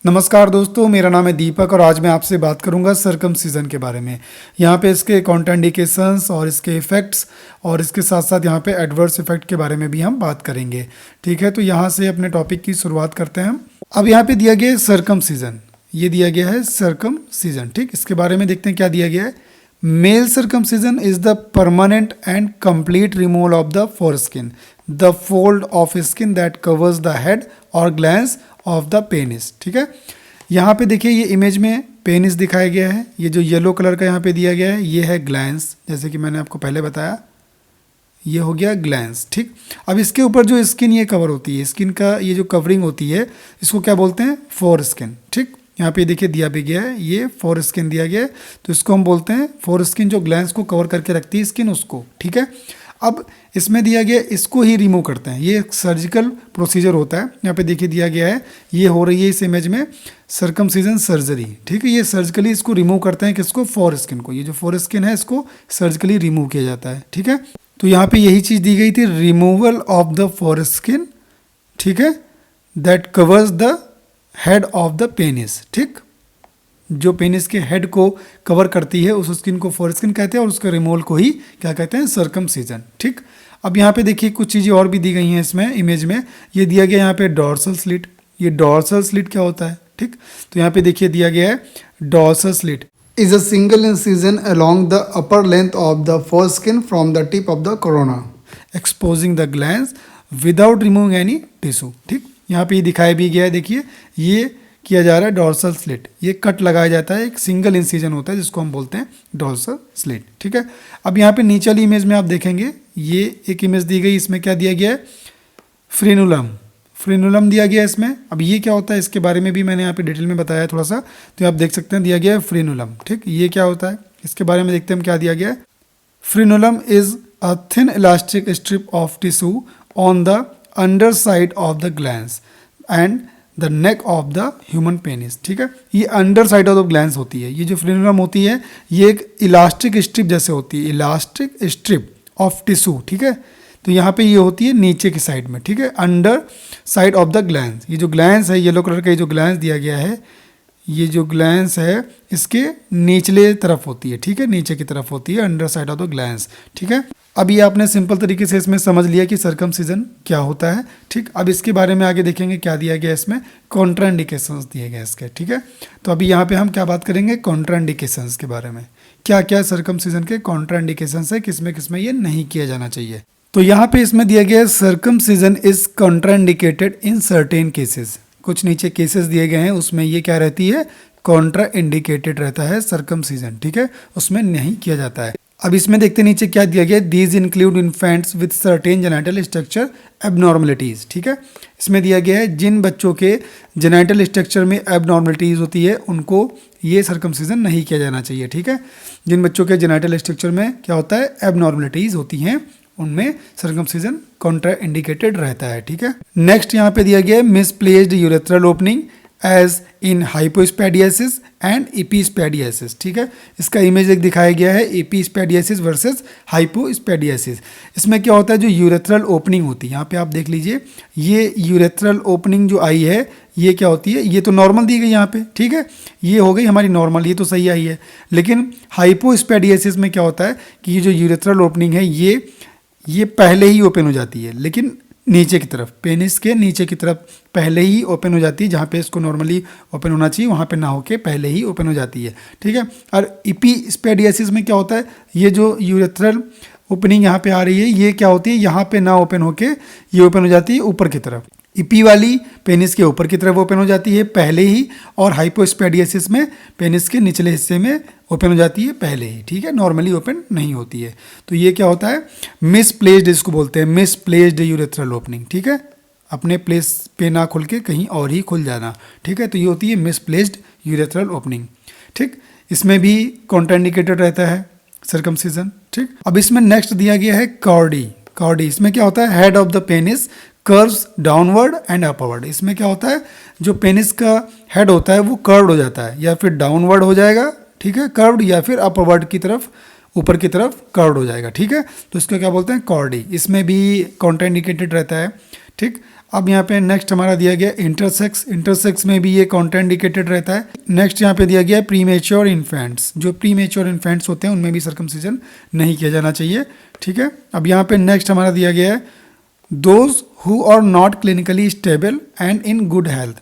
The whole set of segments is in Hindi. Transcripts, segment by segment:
नमस्कार दोस्तों, मेरा नाम है दीपक और आज मैं आपसे बात करूंगा सर्कमसिजन के बारे में। यहाँ पे इसके कॉन्ट्राइंडिकेशंस और इसके इफ़ेक्ट्स और इसके साथ साथ यहाँ पे एडवर्स इफ़ेक्ट के बारे में भी हम बात करेंगे। ठीक है, तो यहाँ से अपने टॉपिक की शुरुआत करते हैं हम। अब यहाँ पे दिया गया है सर्कमसिजन, ये दिया गया है सर्कमसिजन। ठीक, इसके बारे में देखते हैं क्या दिया गया है। Male circumcision is the permanent and complete removal of the foreskin, the fold of skin that covers the head और ग्लैंस ऑफ द पेनिस। ठीक है, यहाँ पे देखिए ये इमेज में पेनिस दिखाया गया है, ये जो येलो कलर का यहाँ पे दिया गया है ये है ग्लैंस, जैसे कि मैंने आपको पहले बताया ये हो गया ग्लैंस। ठीक, अब इसके ऊपर जो स्किन ये कवर होती है, स्किन का ये जो कवरिंग होती है इसको क्या बोलते हैं, फोर स्किन। ठीक, यहाँ पे देखिए दिया भी गया है, ये फोर स्किन दिया गया है, तो इसको हम बोलते हैं फोर स्किन, जो ग्लैंस को कवर करके रखती है स्किन उसको। ठीक है, अब इसमें दिया गया इसको ही रिमूव करते हैं, ये एक सर्जिकल प्रोसीजर होता है। यहाँ पे देखिए दिया गया है ये हो रही है इस इमेज में सर्कमसिजन सर्जरी। ठीक है, ये सर्जिकली इसको रिमूव करते हैं, किसको, फोर स्किन को। ये जो फोर स्किन है इसको सर्जिकली रिमूव किया जाता है। ठीक है, तो यहाँ पे यही चीज़ दी गई थी, removal of the four skin. ठीक है, that covers the head of the penis. ठीक, जो पेनिस के हेड को कवर करती है उस स्किन को फोर स्किन कहते हैं और उसके रिमूवल को ही क्या कहते हैं, सर्कमसिजन। ठीक, अब यहाँ पे देखिए कुछ चीज़ें और भी दी गई हैं इसमें इमेज में। ये दिया गया यहाँ पे डॉर्सल स्लिट, ये डॉर्सल स्लिट क्या होता है। ठीक, तो यहाँ पे देखिए दिया गया है dorsal slit is a single incision along the upper length of the foreskin from the tip of the corona exposing the glans without removing any tissue. ठीक, यहाँ पे दिखाया भी गया है, देखिए ये किया जा रहा है डॉर्सल स्लिट, ये कट लगाया जाता है, एक सिंगल इंसिजन होता है जिसको हम बोलते हैं डॉर्सल स्लिट। ठीक है, अब यहाँ पे नीचे वाली इमेज में आप देखेंगे ये एक इमेज दी गई, इसमें क्या दिया गया है, फ्रेनुलम, फ्रेनुलम दिया गया है इसमें। अब ये क्या होता है इसके बारे में भी मैंने यहाँ पे डिटेल में बताया थोड़ा सा, तो आप देख सकते हैं दिया गया है फ्रेनुलम। ठीक, ये क्या होता है इसके बारे में देखते हैं हम क्या दिया गया है। Frenulum is a thin elastic strip of tissue on the underside of the glans and the neck of the human penis. ठीक है, ये underside of the glans होती है, ये जो फ्रेनुलम होती है ये एक इलास्टिक स्ट्रिप जैसे होती है, इलास्टिक स्ट्रिप ऑफ टिश्यू। ठीक है, तो यहाँ पे ये होती है नीचे की साइड में। ठीक है, underside of the glans, ये जो ग्लैंस है येलो कलर का, ये जो ग्लैंस दिया गया है, ये जो ग्लैंस है इसके निचले तरफ होती है। ठीक है, नीचे की तरफ होती है, underside of the glans. ठीक है, अब ये आपने सिंपल तरीके से इसमें समझ लिया कि सर्कमसिजन क्या होता है। ठीक, अब इसके बारे में आगे देखेंगे क्या दिया गया इसमें, कॉन्ट्राइंडिकेशंस दिए गए इसके। ठीक है, तो अभी यहाँ पे हम क्या बात करेंगे, कॉन्ट्राइंडिकेशंस के बारे में, क्या क्या सर्कमसिजन के कॉन्ट्राइंडिकेशंस है, किसमें किसमें ये नहीं किया जाना चाहिए। तो यहाँ पे इसमें दिया गया है circumcision is contraindicated in certain cases, कुछ नीचे केसेस दिए गए हैं उसमें ये क्या रहती है, कॉन्ट्रा इंडिकेटेड रहता है सर्कमसिजन। ठीक है, उसमें नहीं किया जाता है। अब इसमें देखते नीचे क्या दिया गया है, these include infants with certain genital structure abnormalities. ठीक है, इसमें दिया गया है जिन बच्चों के जेनाइटल स्ट्रक्चर में एबनॉर्मलिटीज़ होती है उनको ये सर्कमसिजन नहीं किया जाना चाहिए। ठीक है, जिन बच्चों के जेनाइटल स्ट्रक्चर में क्या होता है, एबनॉर्मलिटीज़ होती हैं, उनमें सर्कमसिजन कॉन्ट्रा इंडिकेटेड रहता है। ठीक है, नेक्स्ट यहाँ पे दिया गया है misplaced urethral opening as in hypospadias and epispadias. ठीक है, इसका इमेज एक दिखाया गया है, एपिस्पेडियासिस वर्सेस हाइपोस्पेडियासिस। इसमें क्या होता है, जो यूरेथ्रल ओपनिंग होती है, यहाँ पे आप देख लीजिए ये यूरेथ्रल ओपनिंग जो आई है ये क्या होती है, ये तो नॉर्मल दी गई यहाँ पे। ठीक है, ये हो गई हमारी नॉर्मल, ये तो सही आई है। लेकिन हाइपोस्पेडियासिस में क्या होता है कि ये जो यूरेथ्रल ओपनिंग है ये पहले ही ओपन हो जाती है, लेकिन नीचे की तरफ, पेनिस के नीचे की तरफ पहले ही ओपन हो जाती है, जहाँ पे इसको नॉर्मली ओपन होना चाहिए वहाँ पे ना होके पहले ही ओपन हो जाती है। ठीक है, और एपिस्पेडियासिस में क्या होता है, ये जो यूरेथ्रल ओपनिंग यहाँ पे आ रही है ये क्या होती है, यहाँ पे ना ओपन होके ये ओपन हो जाती है ऊपर की तरफ, इपी वाली पेनिस के ऊपर की तरफ ओपन हो जाती है पहले ही, और हाइपोस्पेडियासिस में पेनिस के निचले हिस्से में ओपन हो जाती है पहले ही। ठीक है, नॉर्मली ओपन नहीं होती है। तो ये क्या होता है, मिसप्लेस्ड, इसको बोलते हैं मिसप्लेस्ड यूरेथ्रल ओपनिंग। ठीक है, अपने प्लेस पे ना खुल के कहीं और ही खुल जाना। ठीक है, तो ये होती है मिसप्लेस्ड यूरेथ्रल ओपनिंग। ठीक, इसमें भी कॉन्ट्राइंडिकेटेड रहता है सर्कमसिजन। ठीक, अब इसमें नेक्स्ट दिया गया है कॉर्डी। कॉर्डी इसमें क्या होता है, head of the penis curves downward and upward. इसमें क्या होता है, जो पेनिस का हेड होता है वो कर्व्ड हो जाता है, या फिर डाउनवर्ड हो जाएगा, ठीक है, कर्व्ड, या फिर अपवर्ड की तरफ, ऊपर की तरफ कर्व्ड हो जाएगा। ठीक है, तो इसको क्या बोलते हैं, कॉर्डी। इसमें भी कॉन्ट्राइंडिकेटेड रहता है। ठीक, अब यहाँ पे नेक्स्ट हमारा दिया गया इंटरसेक्स। इंटरसेक्स में भी ये कॉन्ट्राइंडिकेटेड रहता है। नेक्स्ट यहाँ पे दिया गया है प्रीमेच्योर इन्फेंट्स। जो प्रीमेच्योर इन्फेंट्स होते हैं उनमें भी सर्कमसिजन नहीं किया जाना चाहिए, ठीक है। अब यहाँ पे नेक्स्ट हमारा दिया गया है those who are not clinically stable and in good health.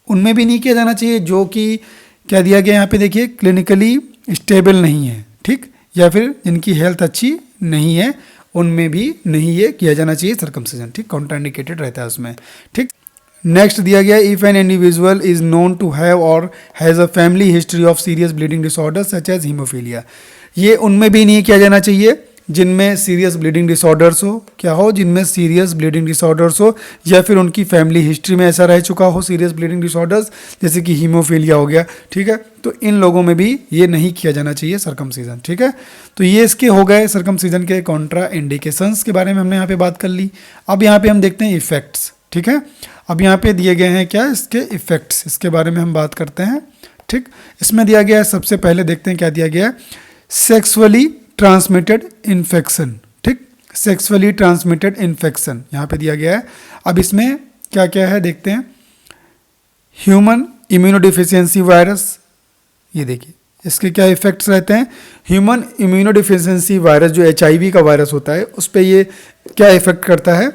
उनमें भी नहीं किया जाना चाहिए जो कि क्या दिया गया यहाँ पे देखिए, क्लिनिकली स्टेबल नहीं है, ठीक, या फिर जिनकी हेल्थ अच्छी नहीं है, उनमें भी नहीं ये किया जाना चाहिए सर्कमसिजन, ठीक, कॉन्ट्राइंडिकेटेड रहता है उसमें, ठीक। नेक्स्ट दिया गया if an individual is known to have और has a family history of serious bleeding disorder such as haemophilia. ये उनमें भी नहीं किया जाना चाहिए जिनमें सीरियस ब्लीडिंग डिसऑर्डर्स हो, क्या हो, जिनमें सीरियस ब्लीडिंग डिसऑर्डर्स हो या फिर उनकी फैमिली हिस्ट्री में ऐसा रह चुका हो सीरियस ब्लीडिंग डिसऑर्डर्स, जैसे कि हीमोफीलिया हो गया, ठीक है। तो इन लोगों में भी ये नहीं किया जाना चाहिए सर्कमसिजन, ठीक है। तो ये इसके हो गए सर्कमसिजन के कॉन्ट्रा इंडिकेशंस के बारे में हमने यहाँ पे बात कर ली। अब यहाँ पे हम देखते हैं इफेक्ट्स, ठीक है। अब यहाँ पे दिए गए हैं क्या इसके इफेक्ट्स, इसके बारे में हम बात करते हैं, ठीक। इसमें दिया गया है, सबसे पहले देखते हैं क्या दिया गया है, सेक्सुअली ट्रांसमिटेड इन्फेक्शन, ठीक, सेक्सुअली ट्रांसमिटेड इन्फेक्शन यहाँ पे दिया गया है। अब इसमें क्या क्या है देखते हैं। ह्यूमन इम्यूनोडिफिशियंसी वायरस, ये देखिए इसके क्या इफेक्ट्स रहते हैं। ह्यूमन इम्यूनोडिफिशियंसी वायरस जो HIV का वायरस होता है उस पर ये क्या इफेक्ट करता है,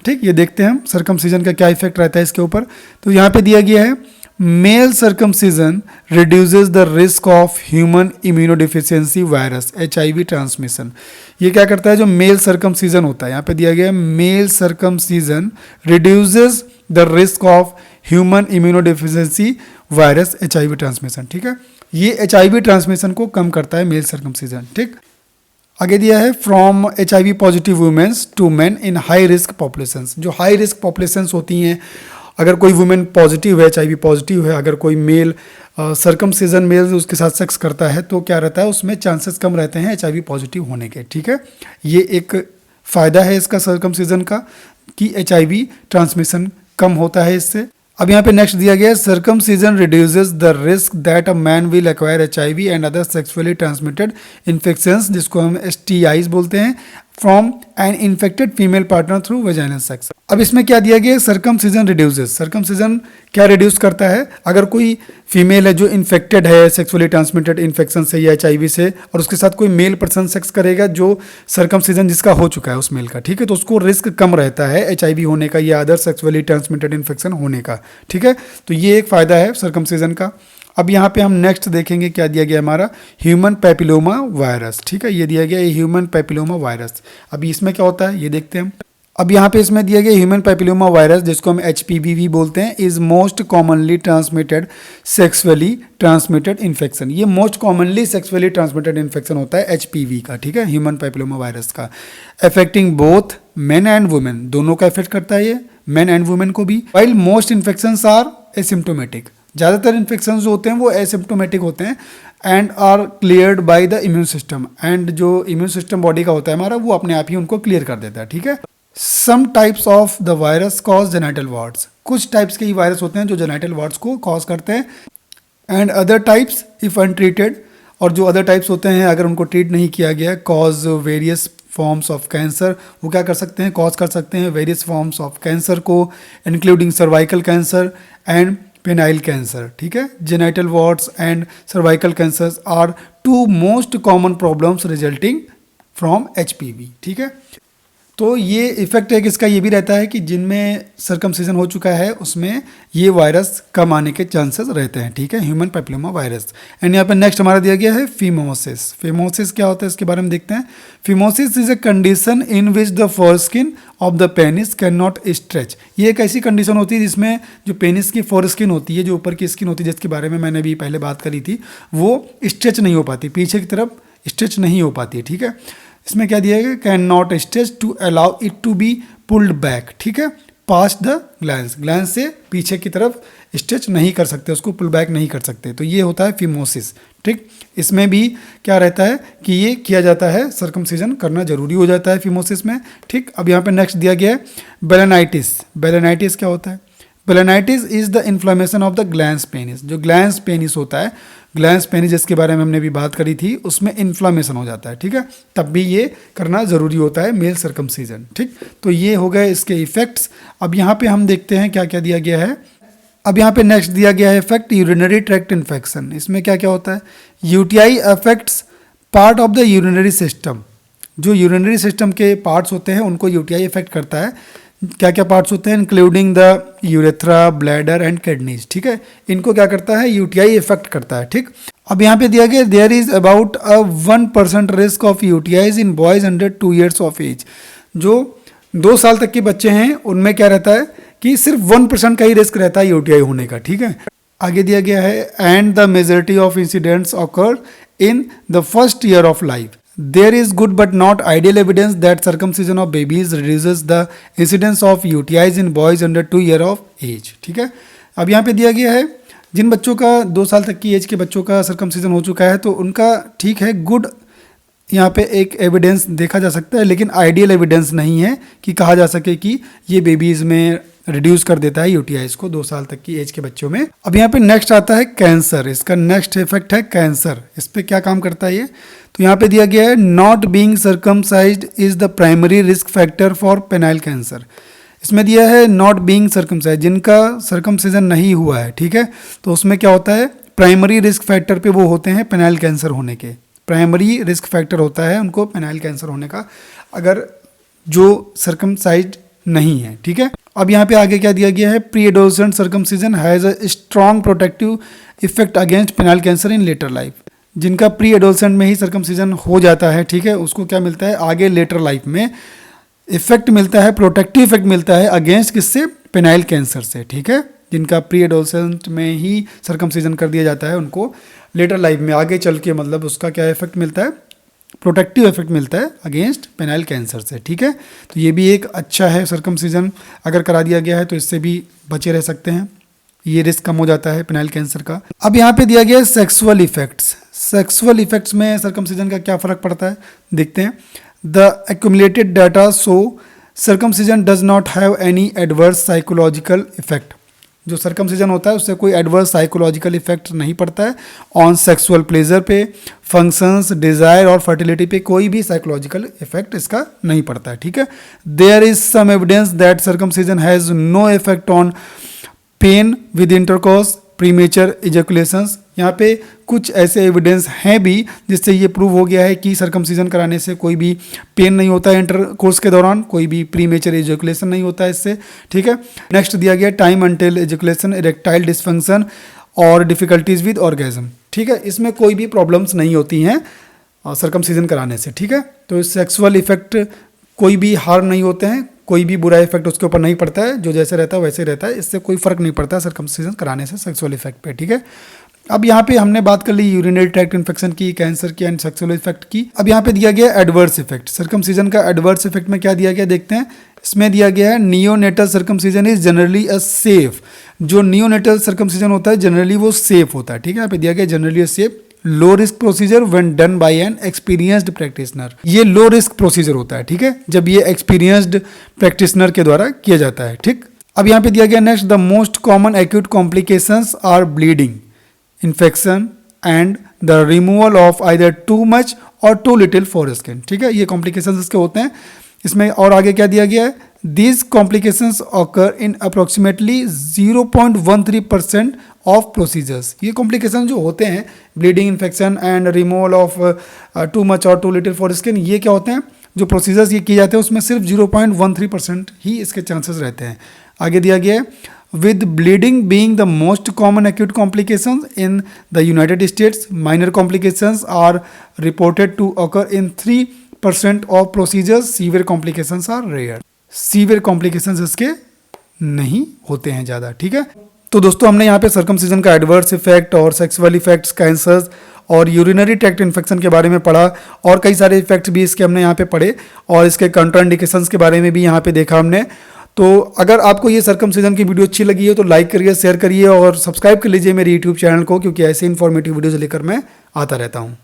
ठीक, ये देखते हैं हम सर्कमसिजन का क्या इफेक्ट रहता है इसके ऊपर। तो यहाँ पे दिया गया है male circumcision reduces the risk of human immunodeficiency virus HIV transmission. ये क्या करता है, जो मेल सर्कमसिजन होता है, यहाँ पे दिया गया है male circumcision reduces the risk of human immunodeficiency virus HIV transmission, ठीक है। ये HIV ट्रांसमिशन को कम करता है मेल सर्कमसिजन, ठीक। आगे दिया है from HIV positive womens to men in high risk populations. जो हाई रिस्क पॉपुलेशंस होती हैं, अगर कोई वुमेन पॉजिटिव है, HIV पॉजिटिव है, अगर कोई मेल सर्कमसिजन मेल उसके साथ सेक्स करता है तो क्या रहता है, उसमें चांसेस कम रहते हैं HIV पॉजिटिव होने के, ठीक है। ये एक फ़ायदा है इसका सर्कमसिजन का कि HIV ट्रांसमिशन कम होता है इससे। अब यहाँ पे नेक्स्ट दिया गया है circumcision reduces the risk that a man will acquire HIV and other sexually transmitted infections, जिसको हम STIs बोलते हैं, from an infected female partner through vaginal sex. अब इसमें क्या दिया गया है, सर्कमसिजन रिड्यूसेस। सर्कमसिजन क्या रिड्यूस करता है, अगर कोई फीमेल है जो इन्फेक्टेड है सेक्सुअली ट्रांसमिटेड इन्फेक्शन से या HIV से, और उसके साथ कोई मेल पर्सन सेक्स करेगा जो सर्कमसिजन जिसका हो चुका है उस मेल का, ठीक है, तो उसको रिस्क कम रहता है HIV होने का या अदर सेक्सुअली ट्रांसमिटेड इन्फेक्शन होने का, ठीक है। तो ये एक फ़ायदा है सर्कमसिजन का। अब यहाँ पे हम नेक्स्ट देखेंगे क्या दिया गया हमारा, ह्यूमन पैपिलोमा वायरस, ठीक है, ये दिया गया है ह्यूमन पैपिलोमा वायरस। अभी इसमें क्या होता है ये देखते हैं हम। अब यहाँ पे इसमें दिया गया ह्यूमन पैपिलोमा वायरस, जिसको हम HPV बोलते हैं, is most commonly transmitted sexually transmitted infection. ये most commonly sexually transmitted infection होता है HPV का, ठीक है, ह्यूमन पैपिलोमा वायरस का, affecting both men and women, दोनों का इफेक्ट करता है ये, मेन एंड वुमेन को भी। While most infections are asymptomatic, ज़्यादातर इन्फेक्शंस जो होते हैं वो एसिम्टोमेटिक होते हैं, and are cleared by the immune system, and जो इम्यून सिस्टम बॉडी का होता है हमारा वो अपने आप ही उनको क्लियर कर देता है, ठीक है। Some types of the virus cause genital warts, कुछ टाइप्स के ही वायरस होते हैं जो जेनाइटल वार्ड्स को कॉज करते हैं, and other types if untreated, और जो अदर टाइप्स होते हैं अगर उनको ट्रीट नहीं किया गया, cause various forms of cancer, वो क्या कर सकते हैं, कॉज कर सकते हैं वेरियस फॉर्म्स ऑफ कैंसर को, including cervical cancer and penile cancer, ठीक है। Genital warts and cervical cancers are two most common problems resulting from HPV, ठीक है। तो ये इफेक्ट है किसका, ये भी रहता है कि जिनमें सर्कमसिजन हो चुका है उसमें ये वायरस कम आने के चांसेस रहते हैं, ठीक है, ह्यूमन पैपिलोमा वायरस। एंड यहाँ पर नेक्स्ट हमारा दिया गया है फिमोसिस। फिमोसिस क्या होता है इसके बारे में देखते हैं। Phimosis is a condition in which the foreskin of the penis can not stretch. ये एक ऐसी कंडीशन होती है जिसमें जो पेनिस की फोरस्किन होती है, जो ऊपर की स्किन होती है, जिसके बारे में मैंने अभी पहले बात करी थी, वो स्ट्रेच नहीं हो पाती, पीछे की तरफ स्ट्रेच नहीं हो पाती है, ठीक है। इसमें क्या दिया गया, can not stretch to allow it to be pulled back, ठीक है, पास द ग्लैंस, ग्लैंस से पीछे की तरफ स्ट्रेच नहीं कर सकते, उसको पुल बैक नहीं कर सकते, तो ये होता है फिमोसिस, ठीक। इसमें भी क्या रहता है कि ये किया जाता है, सर्कमसिजन करना जरूरी हो जाता है फिमोसिस में, ठीक। अब यहाँ पे नेक्स्ट दिया गया है बेलेनाइटिस। बेलेनाइटिस क्या होता है, balanitis is the inflammation of the glans penis. जो ग्लैंस पेनिस होता है, ग्लैंस पेनिस जिसके बारे में हमने भी बात करी थी, उसमें इन्फ्लामेशन हो जाता है, ठीक है, तब भी ये करना ज़रूरी होता है मेल सर्कमसीजन, ठीक। तो ये हो गए इसके इफेक्ट्स। अब यहाँ पे हम देखते हैं क्या क्या दिया गया है। अब यहाँ पे नेक्स्ट दिया गया है इफेक्ट यूरिनरी ट्रैक्ट इन्फेक्शन। इसमें क्या क्या होता है, UTI affects part of the urinary system. जो यूरिनरी सिस्टम के पार्ट्स होते हैं उनको यूटीआई इफेक्ट करता है। क्या क्या पार्ट्स होते हैं, including the urethra, bladder and kidneys, ठीक है, इनको क्या करता है, यूटीआई इफेक्ट करता है, ठीक। अब यहाँ पे दिया गया there is about 1% risk of UTIs in boys under 2 years of age. जो 2 साल तक के बच्चे हैं उनमें क्या रहता है कि सिर्फ 1% का ही रिस्क रहता है यूटीआई होने का, ठीक है। आगे दिया गया है and the majority of incidents occur in the first year of life. There is good but not ideal evidence that circumcision of babies reduces the incidence of UTIs in boys under 2 years of age, ठीक है। अब यहाँ पे दिया गया है जिन बच्चों का 2 साल तक की एज के बच्चों का सर्कमसिजन हो चुका है तो उनका ठीक है, गुड यहाँ पे एक एविडेंस देखा जा सकता है, लेकिन आइडियल एविडेंस नहीं है कि कहा जा सके कि ये बेबीज़ में रिड्यूस कर देता है यूटीआईज को 2 साल तक की एज के बच्चों में। अब यहाँ पे नेक्स्ट आता है कैंसर। इसका नेक्स्ट इफेक्ट है कैंसर। इस पे क्या काम करता है ये, तो यहाँ पे दिया गया है not being circumcised is the primary risk factor for penile cancer. इसमें दिया है नॉट बीइंग सर्कमसाइज्ड, जिनका सर्कमसिजन नहीं हुआ है, ठीक है, तो उसमें क्या होता है, प्राइमरी रिस्क फैक्टर पे वो होते हैं पेनाइल कैंसर होने के। प्राइमरी रिस्क फैक्टर होता है उनको पेनाइल कैंसर होने का, अगर जो सर्कमसाइज्ड नहीं है, ठीक है। अब यहाँ पे आगे क्या दिया गया है, pre adolescent circumcision has a strong protective effect against penile cancer in later life. जिनका प्री एडोलसेंट में ही सर्कमसिजन हो जाता है, ठीक है, उसको क्या मिलता है, आगे लेटर लाइफ में इफेक्ट मिलता है, प्रोटेक्टिव इफेक्ट मिलता है अगेंस्ट किससे, पेनाइल कैंसर से, ठीक है। जिनका प्री एडोलसेंट में ही सर्कमसिजन कर दिया जाता है उनको लेटर लाइफ में आगे चल के मतलब उसका क्या इफेक्ट मिलता है, प्रोटेक्टिव इफेक्ट मिलता है अगेंस्ट पेनाइल कैंसर से, ठीक है। तो ये भी एक अच्छा है, सर्कमसिजन अगर करा दिया गया है तो इससे भी बचे रह सकते हैं, ये रिस्क कम हो जाता है पेनाइल कैंसर का। अब यहाँ पे दिया गया है सेक्सुअल इफेक्ट्स। सेक्सुअल इफेक्ट्स में सर्कमसिजन का क्या फ़र्क पड़ता है, देखते हैं। The accumulated data show circumcision does not have any adverse psychological effect. जो सर्कमसिजन होता है उससे कोई एडवर्स साइकोलॉजिकल इफेक्ट नहीं पड़ता है ऑन सेक्सुअल प्लेजर पे, फंक्शंस, डिज़ायर और फर्टिलिटी पे कोई भी साइकोलॉजिकल इफेक्ट इसका नहीं पड़ता है, ठीक है। There is some evidence that circumcision has no effect on pain with intercourse, premature ejaculations. यहाँ पे कुछ ऐसे एविडेंस हैं भी जिससे ये प्रूव हो गया है कि सर्कमसिजन कराने से कोई भी पेन नहीं होता है इंटरकोर्स के दौरान, कोई भी प्रीमेचर इजैकुलेशन नहीं होता है इससे, ठीक है। नेक्स्ट दिया गया time until ejaculation, erectile dysfunction और डिफिकल्टीज विद ऑर्गेज्म, ठीक है। इसमें कोई भी प्रॉब्लम्स नहीं होती हैं सर्कमसिजन कराने से, ठीक है। तो सेक्सुअल इफेक्ट कोई भी हार्म नहीं होते हैं, कोई भी बुरा इफेक्ट उसके ऊपर नहीं पड़ता है, जो जैसे रहता है वैसे रहता है, इससे कोई फर्क नहीं पड़ता है सर्कमसिजन कराने से सेक्सुअल इफेक्ट पे, ठीक है। अब यहाँ पे हमने बात कर ली यूरिनरी ट्रैक्ट इन्फेक्शन की, कैंसर की एंड सेक्सुअल इफेक्ट की। अब यहाँ पे दिया गया एडवर्स इफेक्ट। सर्कमसिजन का एडवर्स इफेक्ट में क्या दिया गया देखते हैं। इसमें दिया गया है neonatal circumcision is generally a safe. जो नियोनेटल सर्कमसिजन होता है जनरली वो सेफ होता है, ठीक है। यहाँ पे दिया गया generally safe, low risk procedure when done by N experienced practitioner. ये लो रिस्क प्रोसीजर होता है, ठीक है, जब ये एक्सपीरियंस्ड प्रैक्टिशनर के द्वारा किया जाता है, ठीक। अब यहाँ पे दिया गया next, the most common acute complications are bleeding, infection and the removal of either too much और टू लिटिल फॉर स्किन, ठीक है। ये कॉम्प्लिकेशंस इसके होते हैं। इसमें और आगे क्या दिया गया है, these complications occur in approximately 0.13% of procedures. ये कॉम्प्लिकेशन जो होते हैं, bleeding, infection and removal of to much और टू लिटिल फॉर स्किन, ये क्या होते हैं, जो प्रोसीजर्स ये किए जाते हैं उसमें सिर्फ 0.13% ही इसके चांसेस रहते हैं। आगे दिया गया है, with bleeding being the most common acute complications in the United States, minor complications are reported to occur in 3% of procedures. Severe complications are rare. Severe complications इसके नहीं होते हैं ज़्यादा, ठीक है। तो दोस्तों हमने यहाँ पे सर्कमसिजन का एडवर्स इफेक्ट और सेक्सुअल इफेक्ट्स, कैंसर्स और यूरिनरी ट्रैक्ट इन्फेक्शन के बारे में पढ़ा, और कई सारे इफेक्ट्स भी इसके हमने यहाँ पे पढ़े, और इसके कंट्राइंडिकेशंस के बारे में भी यहाँ पे देखा हमने। तो अगर आपको ये सर्कमसिजन की वीडियो अच्छी लगी है तो लाइक करिए, शेयर करिए और सब्सक्राइब कर लीजिए मेरे यूट्यूब चैनल को, क्योंकि ऐसे इन्फॉर्मेटिव वीडियोज़ लेकर मैं आता रहता हूँ।